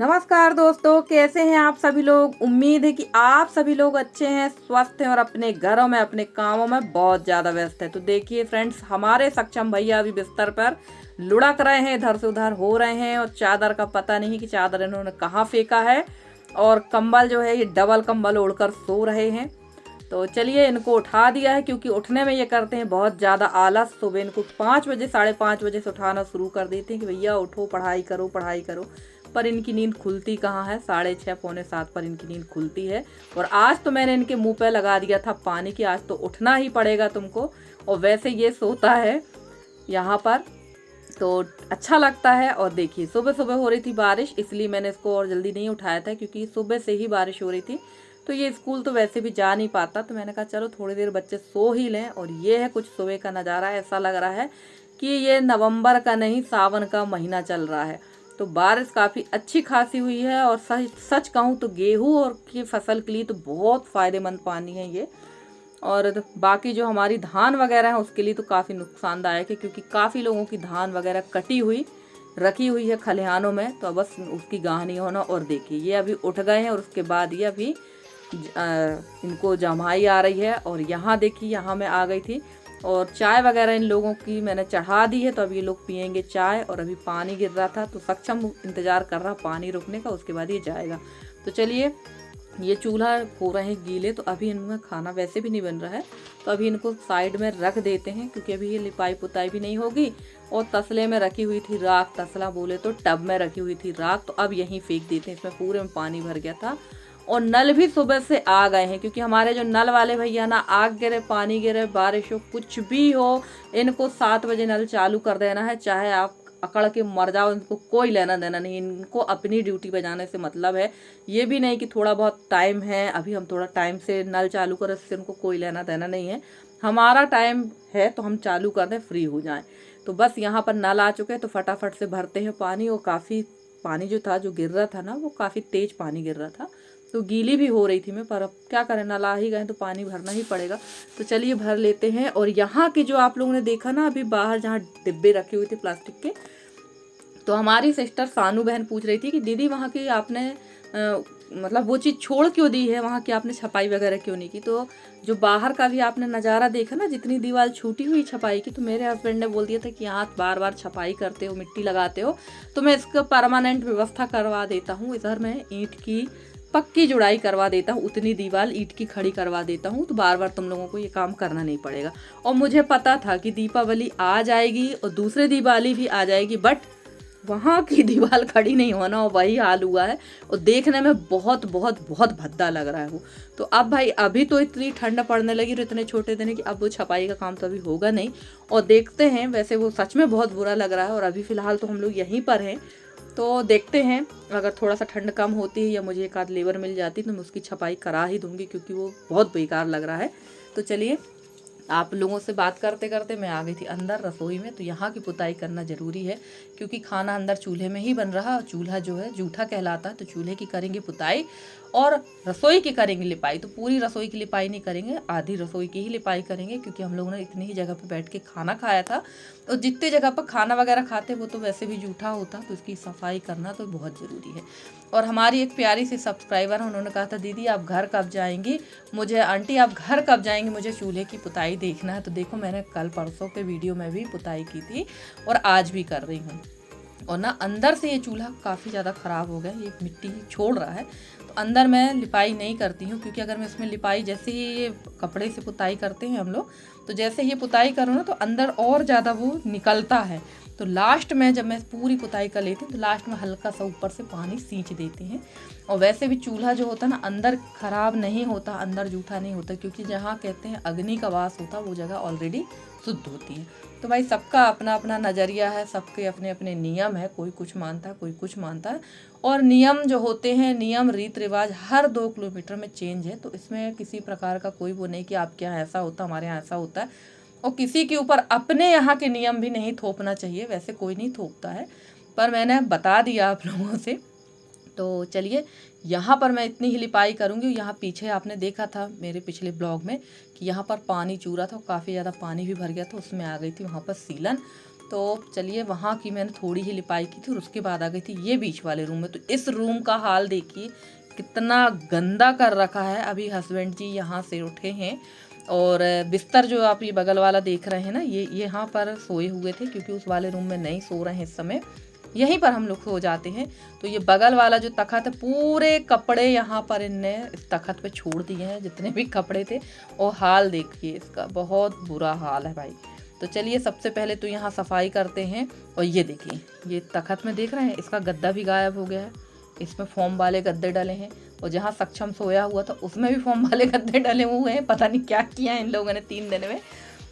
नमस्कार दोस्तों, कैसे हैं आप सभी लोग। उम्मीद है कि आप सभी लोग अच्छे हैं, स्वस्थ हैं और अपने घरों में अपने कामों में बहुत ज़्यादा व्यस्त है। तो देखिए फ्रेंड्स, हमारे सक्षम भैया अभी बिस्तर पर लुढ़क रहे हैं, इधर से उधर हो रहे हैं और चादर का पता नहीं कि चादर इन्होंने कहाँ फेंका है। और कंबल जो है ये डबल कंबल ओढ़कर सो रहे हैं। तो चलिए इनको उठा दिया है, क्योंकि उठने में ये करते हैं बहुत ज़्यादा आलस। सुबह इनको 5 बजे 5:30 बजे से उठाना शुरू कर देते हैं कि भैया उठो, पढ़ाई करो पढ़ाई करो। पर इनकी नींद खुलती कहाँ है, 6:30 पौने 7 पर इनकी नींद खुलती है। और आज तो मैंने इनके मुंह पे लगा दिया था पानी की, आज तो उठना ही पड़ेगा तुमको। और वैसे ये सोता है यहाँ पर, तो अच्छा लगता है। और देखिए सुबह सुबह हो रही थी बारिश, इसलिए मैंने इसको और जल्दी नहीं उठाया था, क्योंकि सुबह से ही बारिश हो रही थी। तो ये स्कूल तो वैसे भी जा नहीं पाता, तो मैंने कहा चलो थोड़ी देर बच्चे सो ही लें। और ये है कुछ सुबह का नज़ारा, ऐसा लग रहा है कि ये नवंबर का नहीं सावन का महीना चल रहा है। तो बारिश काफ़ी अच्छी खासी हुई है। और सच सच कहूँ तो गेहूँ और की फसल के लिए तो बहुत फ़ायदेमंद पानी है ये। और बाकी जो हमारी धान वगैरह है उसके लिए तो काफ़ी नुकसानदायक है, क्योंकि काफ़ी लोगों की धान वगैरह कटी हुई रखी हुई है खलिहानों में, तो बस उसकी गाह नहीं होना। और देखिए ये अभी उठ गए हैं और उसके बाद ये अभी इनको जमाई आ रही है। और यहाँ देखिए, यहाँ मैं आ गई थी और चाय वगैरह इन लोगों की मैंने चढ़ा दी है, तो अभी ये लोग पियेंगे चाय। और अभी पानी गिर रहा था, तो सक्षम इंतज़ार कर रहा पानी रुकने का, उसके बाद ये जाएगा। तो चलिए, ये चूल्हा हो रहे हैं गीले, तो अभी इनमें खाना वैसे भी नहीं बन रहा है, तो अभी इनको साइड में रख देते हैं, क्योंकि अभी ये लिपाई पुताई भी नहीं होगी। और तसले में रखी हुई थी राख, तसला बोले तो टब में रखी हुई थी राख, तो अब यहीं फेंक देते हैं। इसमें पूरे में पानी भर गया था। और नल भी सुबह से आ गए हैं, क्योंकि हमारे जो नल वाले भैया ना, आग गिरे पानी गिरे बारिश हो कुछ भी हो, इनको 7 बजे नल चालू कर देना है, चाहे आप अकड़ के मर जाओ, इनको कोई लेना देना नहीं। इनको अपनी ड्यूटी बजाने से मतलब है। ये भी नहीं कि थोड़ा बहुत टाइम है अभी हम थोड़ा टाइम से नल चालू करें, इससे उनको कोई लेना देना नहीं है। हमारा टाइम है तो हम चालू कर दें, फ्री हो जाएं। तो बस यहाँ पर नल आ चुके हैं, तो फटाफट से भरते हैं पानी। और काफ़ी पानी जो था, जो गिर रहा था ना, वो काफ़ी तेज पानी गिर रहा था, तो गीली भी हो रही थी मैं। पर अब क्या करें, नल आ ही गए तो पानी भरना ही पड़ेगा। तो चलिए भर लेते हैं। और यहाँ की जो आप लोगों ने देखा ना अभी बाहर जहाँ डिब्बे रखे हुए थे प्लास्टिक के, तो हमारी सिस्टर सानू बहन पूछ रही थी कि दीदी वहाँ की आपने मतलब वो चीज़ छोड़ क्यों दी है, वहाँ की आपने छपाई वगैरह क्यों नहीं की। तो जो बाहर का भी आपने नज़ारा देखा ना, जितनी दीवार छूटी हुई छपाई की, तो मेरे हस्बैंड ने बोल दिया था कि यहाँ बार बार छपाई करते हो, मिट्टी लगाते हो, तो मैं इसका परमानेंट व्यवस्था करवा देता हूँ। इधर मैं ईंट की पक्की जुड़ाई करवा देता हूँ, उतनी दीवार ईंट की खड़ी करवा देता हूँ, तो बार बार तुम लोगों को ये काम करना नहीं पड़ेगा। और मुझे पता था कि दीपावली आ जाएगी और दूसरी दिवाली भी आ जाएगी, बट वहाँ की दीवार खड़ी नहीं होना, और वही हाल हुआ है। और देखने में बहुत बहुत बहुत भद्दा लग रहा है वो। तो अब भाई अभी तो इतनी ठंड पड़ने लगी और इतने छोटे दिन है कि अब वो छपाई का काम तो अभी होगा नहीं। और देखते हैं, वैसे वो सच में बहुत बुरा लग रहा है। और अभी फ़िलहाल तो हम लोग यहीं पर हैं, तो देखते हैं अगर थोड़ा सा ठंड कम होती है या मुझे एक आध लेबर मिल जाती तो मैं उसकी छपाई करा ही दूंगी, क्योंकि वो बहुत बेकार लग रहा है। तो चलिए, आप लोगों से बात करते करते मैं आ गई थी अंदर रसोई में। तो यहाँ की पुताई करना ज़रूरी है, क्योंकि खाना अंदर चूल्हे में ही बन रहा है। चूल्हा जो है जूठा कहलाता है, तो चूल्हे की करेंगे पुताई और रसोई की करेंगे लिपाई। तो पूरी रसोई की लिपाई नहीं करेंगे, आधी रसोई की ही लिपाई करेंगे, क्योंकि हम लोगों ने इतनी ही जगह पर बैठ के खाना खाया था। और जितनी जगह पर खाना वगैरह खाते वो तो वैसे भी जूठा होता, तो इसकी सफाई करना तो बहुत ज़रूरी है। और हमारी एक प्यारी सी सब्सक्राइबर है, उन्होंने कहा था दीदी आप घर कब जाएंगी, मुझे आंटी आप घर कब जाएंगी, मुझे चूल्हे की पुताई देखना है। तो देखो, मैंने कल परसों के वीडियो में भी पुताई की थी और आज भी कर रही हूँ। और ना अंदर से ये चूल्हा काफ़ी ज़्यादा ख़राब हो गया, ये मिट्टी छोड़ रहा है। तो अंदर मैं लिपाई नहीं करती हूँ, क्योंकि अगर मैं इसमें लिपाई, जैसे ही ये कपड़े से पुताई करते हैं हम लोग, तो जैसे ये पुताई करो ना तो अंदर और ज़्यादा वो निकलता है। तो लास्ट में जब मैं पूरी पुताई कर लेती हूँ तो लास्ट में हल्का सा ऊपर से पानी सींच देती हैं। और वैसे भी चूल्हा जो होता है ना, अंदर ख़राब नहीं होता, अंदर जूठा नहीं होता, क्योंकि जहाँ कहते हैं अग्नि का वास होता वो जगह ऑलरेडी शुद्ध होती है। तो भाई सबका अपना अपना नज़रिया है, सबके अपने अपने नियम है, कोई कुछ मानता है कोई कुछ मानता है। और नियम जो होते हैं, नियम रीत रिवाज हर 2 किलोमीटर में चेंज है। तो इसमें किसी प्रकार का कोई वो नहीं कि आपके यहाँ ऐसा होता हमारे यहाँ ऐसा होता है। और किसी के ऊपर अपने यहाँ के नियम भी नहीं थोपना चाहिए, वैसे कोई नहीं थोपता है, पर मैंने बता दिया आप लोगों से। तो चलिए, यहाँ पर मैं इतनी ही लिपाई करूँगी। यहाँ पीछे आपने देखा था मेरे पिछले ब्लॉग में कि यहाँ पर पानी चूरा था, काफ़ी ज़्यादा पानी भी भर गया था, उसमें आ गई थी वहाँ पर सीलन। तो चलिए वहाँ की मैंने थोड़ी ही लिपाई की थी और उसके बाद आ गई थी ये बीच वाले रूम में। तो इस रूम का हाल देखिए कितना गंदा कर रखा है। अभी हस्बैंड जी यहाँ से उठे हैं और बिस्तर जो आप ये बगल वाला देख रहे हैं ना, ये यहाँ पर सोए हुए थे क्योंकि उस वाले रूम में नहीं सो रहे हैं इस समय, यहीं पर हम लोग सो जाते हैं। तो ये बगल वाला जो तखत है, पूरे कपड़े यहाँ पर इनने इस तखत पे छोड़ दिए हैं, जितने भी कपड़े थे। और हाल देखिए इसका, बहुत बुरा हाल है भाई। तो चलिए सबसे पहले तो यहाँ सफाई करते हैं। और ये देखिए ये तखत में देख रहे हैं, इसका गद्दा भी गायब हो गया है। इसमें फोम वाले गद्दे डले हैं और जहाँ सक्षम सोया हुआ था उसमें भी फोम वाले गद्दे डले हुए हैं। पता नहीं क्या किया है इन लोगों ने 3 दिन में।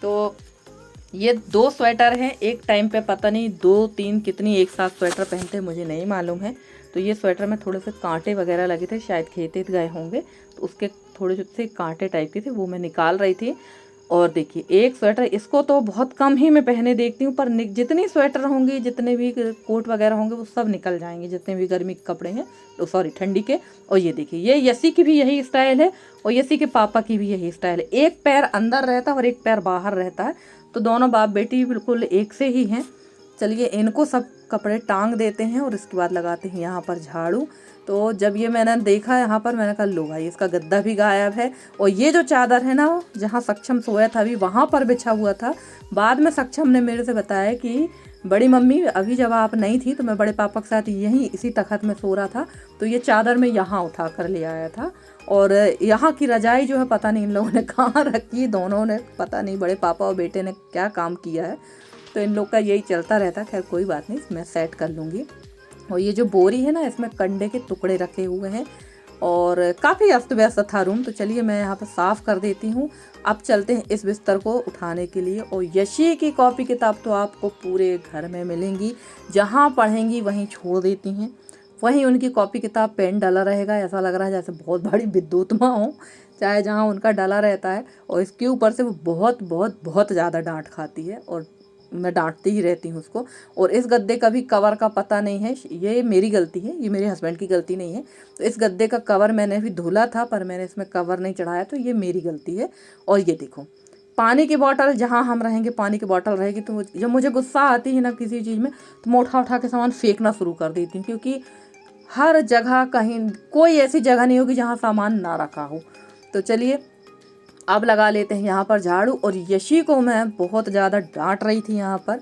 तो ये 2 स्वेटर हैं एक टाइम पे, पता नहीं 2-3 कितनी एक साथ स्वेटर पहनते हैं मुझे नहीं मालूम है। तो ये स्वेटर में थोड़े से कांटे वगैरह लगे थे, शायद खेत गए होंगे तो उसके थोड़े से कांटे टाइप के थे, वो मैं निकाल रही थी। और देखिए एक स्वेटर, इसको तो बहुत कम ही मैं पहने देखती हूँ, पर जितनी स्वेटर होंगी, जितने भी कोट वगैरह होंगे वो सब निकल जाएंगे, जितने भी गर्मी के कपड़े हैं, तो सॉरी ठंडी के। और ये देखिए ये यसी की भी यही स्टाइल है और यसी के पापा की भी यही स्टाइल है। एक पैर अंदर रहता है और एक पैर बाहर रहता है, तो दोनों बाप बेटी बिल्कुल एक से ही हैं। चलिए इनको सब कपड़े टांग देते हैं और इसके बाद लगाते हैं यहाँ पर झाड़ू। तो जब ये मैंने देखा यहाँ पर, मैंने कहा लो भाई इसका गद्दा भी गायब है। और ये जो चादर है ना, वो जहाँ सक्षम सोया था अभी वहाँ पर बिछा हुआ था। बाद में सक्षम ने मेरे से बताया कि बड़ी मम्मी अभी जब आप नहीं थी तो मैं बड़े पापा के साथ यहीं इसी तखत में सो रहा था, तो ये चादर मैं यहाँ उठा कर ले आया था। और यहाँ की रजाई जो है पता नहीं इन लोगों ने कहाँ रखी, दोनों ने, पता नहीं बड़े पापा और बेटे ने क्या काम किया है। तो इन लोग का यही चलता रहता है। खैर कोई बात नहीं, मैं सेट कर लूँगी। और ये जो बोरी है ना, इसमें कंडे के टुकड़े रखे हुए हैं और काफ़ी अस्त व्यस्त था रूम। तो चलिए मैं यहाँ पर साफ़ कर देती हूँ। अब चलते हैं इस बिस्तर को उठाने के लिए। और यशी की कॉपी किताब तो आपको पूरे घर में मिलेंगी, जहाँ पढ़ेंगी वहीं छोड़ देती हैं, वहीं उनकी कॉपी किताब पेन डला रहेगा। ऐसा लग रहा है जैसे बहुत बड़ी विद्युत्मा हो, चाहे जहाँ उनका डला रहता है। और इसके ऊपर से वो बहुत बहुत बहुत ज़्यादा डांट खाती है और मैं डांटती ही रहती हूँ उसको। और इस गद्दे का भी कवर का पता नहीं है, ये मेरी गलती है, ये मेरे हस्बैंड की गलती नहीं है। तो इस गद्दे का कवर मैंने भी धुला था पर मैंने इसमें कवर नहीं चढ़ाया, तो ये मेरी गलती है। और ये देखो पानी की बोतल, जहाँ हम रहेंगे पानी की बोतल रहेगी, तो जब मुझे गुस्सा आती है ना किसी चीज़ में, तो मैं उठा उठा के सामान फेंकना शुरू कर देती हूँ, क्योंकि हर जगह कहीं कोई ऐसी जगह नहीं होगी जहाँ सामान ना रखा हो। तो चलिए अब लगा लेते हैं यहाँ पर झाड़ू। और यशी को मैं बहुत ज़्यादा डांट रही थी यहाँ पर,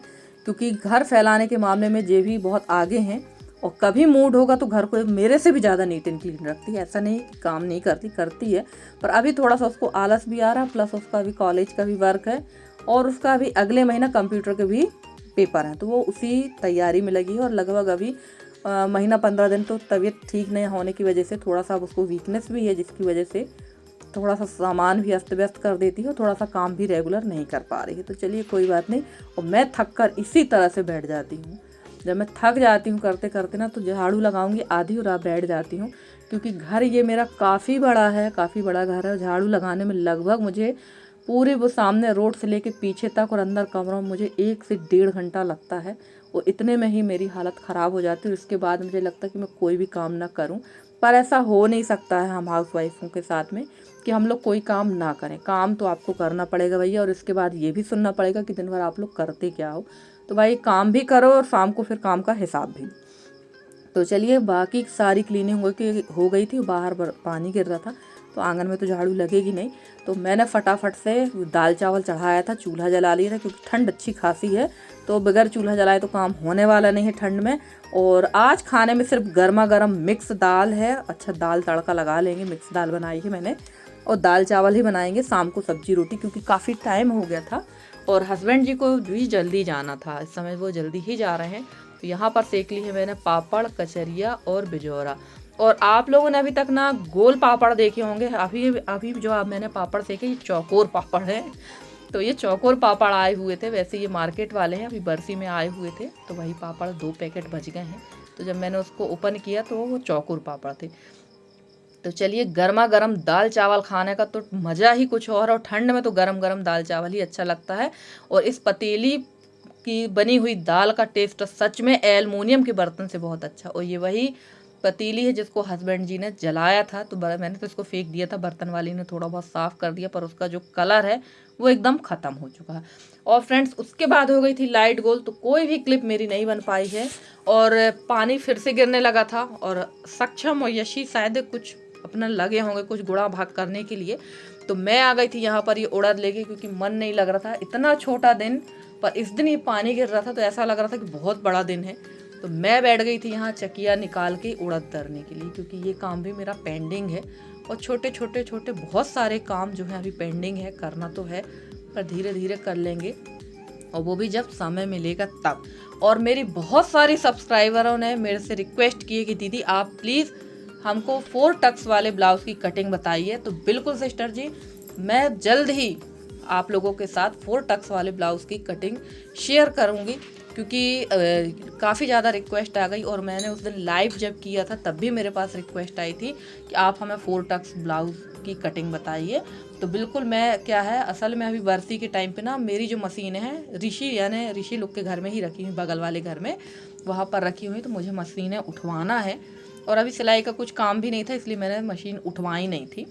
क्योंकि घर फैलाने के मामले में जे भी बहुत आगे हैं। और कभी मूड होगा तो घर को मेरे से भी ज़्यादा नीट एंड क्लीन रखती है। ऐसा नहीं कि काम नहीं करती, करती है, पर अभी थोड़ा सा उसको आलस भी आ रहा है, प्लस उसका अभी कॉलेज का भी वर्क है और उसका अभी अगले महीना कंप्यूटर के भी पेपर हैं, तो वो उसी तैयारी में लगी है। और लगभग अभी महीना 15 दिन तो तबीयत ठीक नहीं होने की वजह से थोड़ा सा उसको वीकनेस भी है, जिसकी वजह से थोड़ा सा सामान भी अस्त व्यस्त कर देती है, थोड़ा सा काम भी रेगुलर नहीं कर पा रही है। तो चलिए कोई बात नहीं। और मैं थक कर इसी तरह से बैठ जाती हूँ, जब मैं थक जाती हूँ करते करते ना, तो झाड़ू लगाऊंगी आधी और आप बैठ जाती हूँ, क्योंकि घर ये मेरा काफ़ी बड़ा है, काफ़ी बड़ा घर है। झाड़ू लगाने में लगभग मुझे पूरे वो सामने रोड से लेके पीछे तक और अंदर कमरों में मुझे 1 से 1.5 घंटा लगता है। और इतने में ही मेरी हालत ख़राब हो जाती है और इसके बाद मुझे लगता है कि मैं कोई भी काम ना करूं। पर ऐसा हो नहीं सकता है हम हाउस वाइफों के साथ में कि हम लोग कोई काम ना करें। काम तो आपको करना पड़ेगा भैया, और इसके बाद ये भी सुनना पड़ेगा कि दिन भर आप लोग करते क्या हो। तो भाई काम भी करो और शाम को फिर काम का हिसाब भी। तो चलिए बाकी सारी क्लीनिंग हो गई थी, बाहर पानी गिर रहा था, तो आंगन में तो झाड़ू लगेगी नहीं। तो मैंने फटाफट से दाल चावल चढ़ाया था, चूल्हा जला लिया था, क्योंकि ठंड अच्छी खासी है, तो बगैर चूल्हा जलाए तो काम होने वाला नहीं है ठंड में। और आज खाने में सिर्फ गर्मा गर्म मिक्स दाल है। अच्छा दाल तड़का लगा लेंगे, मिक्स दाल बनाई है मैंने, और दाल चावल ही बनाएंगे। शाम को सब्जी रोटी, क्योंकि काफ़ी टाइम हो गया था और हस्बैंड जी को भी जल्दी जाना था, इस समय वो जल्दी ही जा रहे हैं। तो यहाँ पर सेक ली है मैंने पापड़, कचरिया और बिजौरा। और आप लोगों ने अभी तक ना गोल पापड़ देखे होंगे, अभी जो अब मैंने पापड़ सेके ये चौकोर पापड़ है। तो ये चौकोर पापड़ आए हुए थे, वैसे ये मार्केट वाले हैं, अभी बरसी में आए हुए थे, तो वही पापड़ 2 पैकेट बच गए हैं। तो जब मैंने उसको ओपन किया तो वो चौकोर पापड़ थे। तो चलिए गर्मा गर्म दाल चावल खाने का तो मज़ा ही कुछ और ठंड में तो गरम गरम दाल चावल ही अच्छा लगता है। और इस पतीली की बनी हुई दाल का टेस्ट सच में एल्युमिनियम के बर्तन से बहुत अच्छा। और ये वही पतीली है जिसको हस्बैंड जी ने जलाया था, तो मैंने तो इसको फेंक दिया था, बर्तन वाली ने थोड़ा बहुत साफ़ कर दिया, पर उसका जो कलर है वो एकदम ख़त्म हो चुका है। और फ्रेंड्स उसके बाद हो गई थी लाइट गोल, तो कोई भी क्लिप मेरी नहीं बन पाई है। और पानी फिर से गिरने लगा था और सक्षम और यशी शायद कुछ अपना लगे होंगे कुछ गुड़ा भाग करने के लिए, तो मैं आ गई थी यहाँ पर ये उड़द लेके, क्योंकि मन नहीं लग रहा था। इतना छोटा दिन पर इस दिन ये पानी गिर रहा था तो ऐसा लग रहा था कि बहुत बड़ा दिन है। तो मैं बैठ गई थी यहाँ चकिया निकाल के उड़द दरने के लिए, क्योंकि ये काम भी मेरा पेंडिंग है और छोटे छोटे छोटे बहुत सारे काम जो है अभी पेंडिंग है, करना तो है पर धीरे धीरे कर लेंगे, और वो भी जब समय मिलेगा तब। और मेरी बहुत सारी सब्सक्राइबरों ने मेरे से रिक्वेस्ट की है कि दीदी आप प्लीज़ हमको 4 टक्स वाले ब्लाउज़ की कटिंग बताइए। तो बिल्कुल सिस्टर जी, मैं जल्द ही आप लोगों के साथ 4 टक्स वाले ब्लाउज़ की कटिंग शेयर करूँगी, क्योंकि काफ़ी ज़्यादा रिक्वेस्ट आ गई। और मैंने उस दिन लाइव जब किया था तब भी मेरे पास रिक्वेस्ट आई थी कि आप हमें 4 टक्स ब्लाउज़ की कटिंग बताइए। तो बिल्कुल मैं क्या है, असल में अभी बरसी के टाइम पे ना मेरी जो मशीन है ऋषि यानी ऋषि लोग के घर में ही रखी हुई, बगल वाले घर में वहाँ पर रखी हुई, तो मुझे मशीनें उठवाना है। और अभी सिलाई का कुछ काम भी नहीं था, इसलिए मैंने मशीन उठवाई नहीं थी,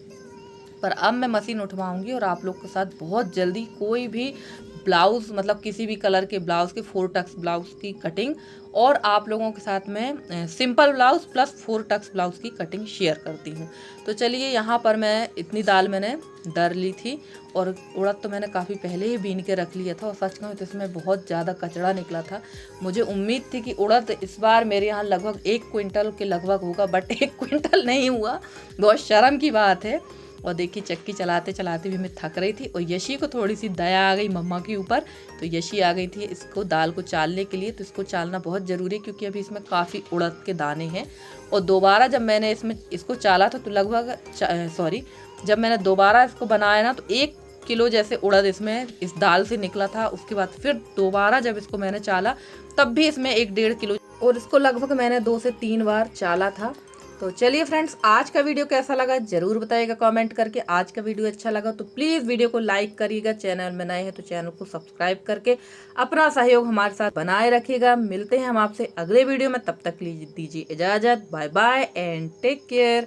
पर अब मैं मशीन उठवाऊंगी और आप लोग के साथ बहुत जल्दी कोई भी ब्लाउज़ मतलब किसी भी कलर के ब्लाउज़ के 4 टक्स ब्लाउज़ की कटिंग और आप लोगों के साथ में simple blouse plus 4 tucks blouse की कटिंग शेयर करती हूँ। तो चलिए, यहाँ पर मैं इतनी दाल मैंने दर ली थी और उड़द तो मैंने काफ़ी पहले ही बीन के रख लिया था, और सच कहूँ तो इसमें बहुत ज़्यादा कचड़ा निकला था। मुझे उम्मीद थी कि उड़द इस बार मेरे यहाँ लगभग 1 क्विंटल के लगभग होगा, बट 1 क्विंटल नहीं हुआ, बहुत शर्म की बात है। और देखिए चक्की चलाते चलाते भी मैं थक रही थी, और यशी को थोड़ी सी दया आ गई मम्मा के ऊपर, तो यशी आ गई थी इसको दाल को चालने के लिए। तो इसको चालना बहुत ज़रूरी है, क्योंकि अभी इसमें काफ़ी उड़द के दाने हैं। और दोबारा जब मैंने इसको चाला था तो लगभग जब मैंने दोबारा इसको बनाया ना, तो 1 किलो जैसे उड़द इसमें इस दाल से निकला था। उसके बाद फिर दोबारा जब इसको मैंने चाला तब भी इसमें 1-1.5 किलो, और इसको लगभग मैंने 2 से 3 बार चाला था। तो चलिए फ्रेंड्स, आज का वीडियो कैसा लगा जरूर बताइएगा कमेंट करके। आज का वीडियो अच्छा लगा तो प्लीज़ वीडियो को लाइक करिएगा, चैनल में नए हैं तो चैनल को सब्सक्राइब करके अपना सहयोग हमारे साथ बनाए रखिएगा। मिलते हैं हम आपसे अगले वीडियो में, तब तक दीजिए इजाज़त। Bye bye and take care.